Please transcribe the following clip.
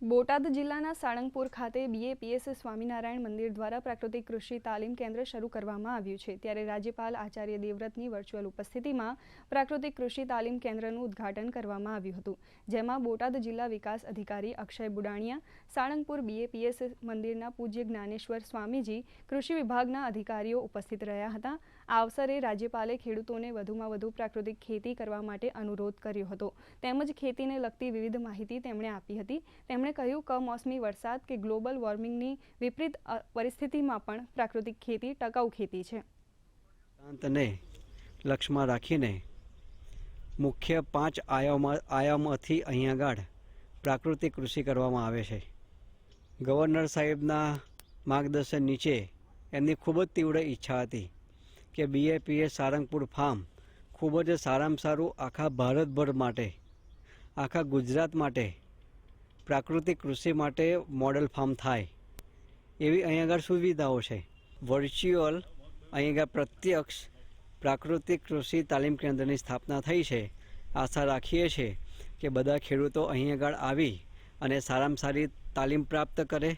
બોટાદ જિલ્લાના સાળંગપુર ખાતે BAPS સ્વામિનારાયણ મંદિર દ્વારા પ્રાકૃતિક કૃષિ તાલીમ કેન્દ્ર શરૂ કરવામાં આવ્યું છે। ત્યારે રાજ્યપાલ આચાર્ય દેવવ્રતની વર્ચ્યુઅલ ઉપસ્થિતિમાં પ્રાકૃતિક કૃષિ તાલીમ કેન્દ્રનું ઉદ્ઘાટન કરવામાં આવ્યું હતું, જેમાં બોટાદ જિલ્લા વિકાસ અધિકારી અક્ષય બુડાણિયા, સાળંગપુર BAPS મંદિરના પૂજ્ય જ્ઞાનેશ્વર સ્વામીજી, કૃષિ વિભાગના અધિકારીઓ ઉપસ્થિત રહ્યા હતા। આ અવસરે રાજ્યપાલે ખેડૂતોને વધુમાં વધુ પ્રાકૃતિક ખેતી કરવા માટે અનુરોધ કર્યો હતો, તેમજ ખેતીને લગતી વિવિધ માહિતી તેમણે આપી હતી। તેમણે કહ્યું કમોસમી વરસાદ કે ગ્લોબલ વોર્મિંગની વિપરીત પરિસ્થિતિમાં પણ પ્રાકૃતિક ખેતી ટકાઉ ખેતી છે। શાંતને લક્ષ્યમાં રાખીને મુખ્ય 5 આયામોથી અહીં આગળ પ્રાકૃતિક કૃષિ કરવામાં આવે છે। ગવર્નર સાહેબના માર્ગદર્શન નીચે એમની ખૂબ જ તીવ્ર ઈચ્છા હતી કે BAPS સાળંગપુર ફાર્મ ખૂબ જ સારામાં સારું આખા ભારતભર માટે, આખા ગુજરાત માટે પ્રાકૃતિક કૃષિ માટે મોડેલ ફાર્મ થાય એવી અહીં આગળ સુવિધાઓ છે। વર્ચ્યુઅલ અહીં આગળ પ્રત્યક્ષ પ્રાકૃતિક કૃષિ તાલીમ કેન્દ્રની સ્થાપના થઈ છે। આશા રાખીએ છીએ કે બધા ખેડૂતો અહીં આગળ આવી અને સારામાં સારી તાલીમ પ્રાપ્ત કરે।